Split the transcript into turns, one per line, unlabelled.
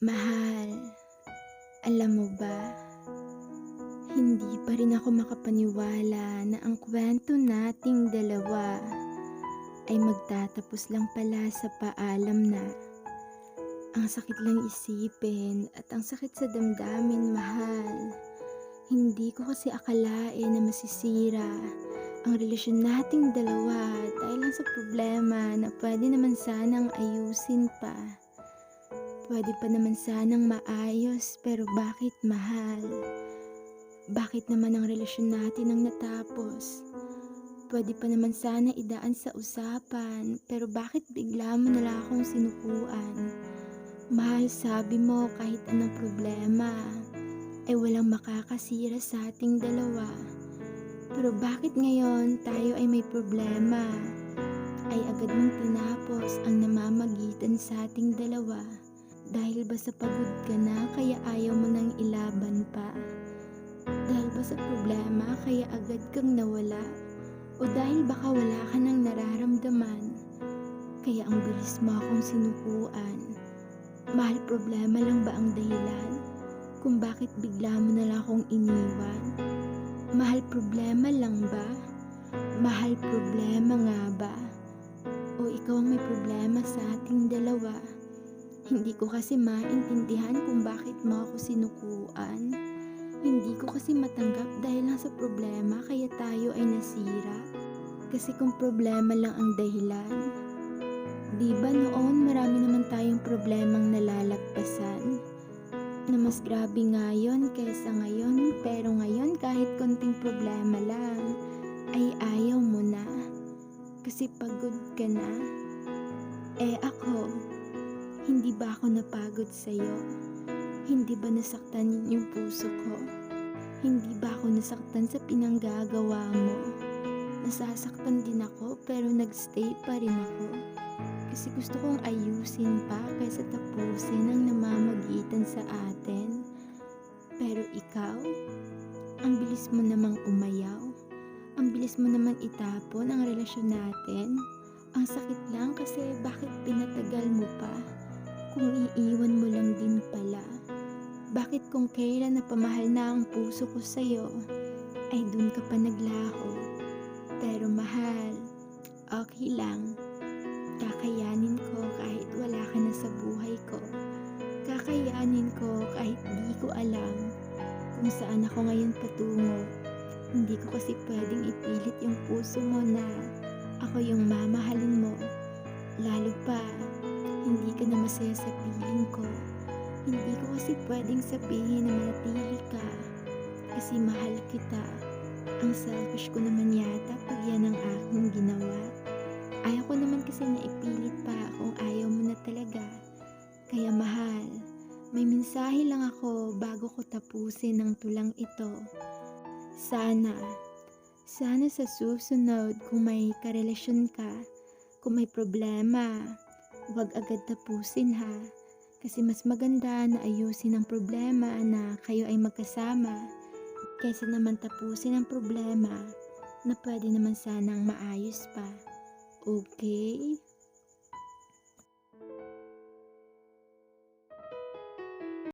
Mahal, alam mo ba, hindi pa rin ako makapaniwala na ang kwento nating dalawa ay magtatapos lang pala sa paalam na. Ang sakit lang isipin at ang sakit sa damdamin, mahal. Hindi ko kasi akalain na masisira ang relasyon nating dalawa dahil lang sa problema na pwede naman sanang ayusin pa. Pwede pa naman sanang maayos, pero bakit, mahal? Bakit naman ang relasyon natin ang natapos? Pwede pa naman sana idaan sa usapan, pero bakit bigla mo na lang akong sinukuan? Mahal, sabi mo kahit anong problema, ay walang makakasira sa ating dalawa. Pero bakit ngayon tayo ay may problema, ay agad mong tinapos ang namamagitan sa ating dalawa? Dahil ba sa pagod ka na kaya ayaw mo nang ilaban pa? Dahil ba sa problema kaya agad kang nawala? O dahil baka wala ka nang nararamdaman kaya ang bilis mo akong sinukuan? Mahal, problema lang ba ang dahilan kung bakit bigla mo na lang akong iniwan? Mahal, problema lang ba? Mahal, problema nga ba? O ikaw ang may problema sa ating dalawa? Hindi ko kasi maintindihan kung bakit mo ako sinukuan. Hindi ko kasi matanggap dahil lang sa problema kaya tayo ay nasira. Kasi kung problema lang ang dahilan, di ba noon marami naman tayong problemang nalalagpasan? Na mas grabe ngayon kaysa ngayon, pero ngayon kahit konting problema lang, ay ayaw mo na. Kasi pagod ka na. Ako, hindi ba ako napagod sa'yo? Hindi ba nasaktan yung puso ko? Hindi ba ako nasaktan sa pinanggagawa mo? Nasasaktan din ako pero nagstay pa rin ako. Kasi gusto kong ayusin pa kaysa tapusin ang namamagitan sa atin. Pero ikaw, ang bilis mo namang umayaw. Ang bilis mo namang itapon ang relasyon natin. Ang sakit lang kasi bakit pinatagal mo pa? Kung iiwan mo lang din pala. Bakit kung kailan napamahal na ang puso ko sa'yo, ay dun ka pa naglaho? Pero mahal, okay lang. Kakayanin ko kahit wala ka na sa buhay ko. Kakayanin ko kahit di ko alam kung saan ako ngayon patungo. Hindi ko kasi pwedeng ipilit yung puso mo na ako yung mamahalin mo. Lalo pa, hindi ka na masaya sa piling ko. Hindi ko kasi pwedeng sabihin na manatili ka kasi mahal kita. Ang selfish ko naman yata pag yan ang aking ginawa. Ayaw ko naman kasi na ipilit pa kung ayaw mo na talaga. Kaya mahal, may mensahe lang ako bago ko tapusin ang tulang ito. Sana sa susunod kung may karelasyon ka, kung may problema, huwag agad tapusin ha. Kasi mas maganda na ayusin ang problema na kayo ay magkasama kaysa naman tapusin ang problema na pwede naman sanang maayos pa. Okay?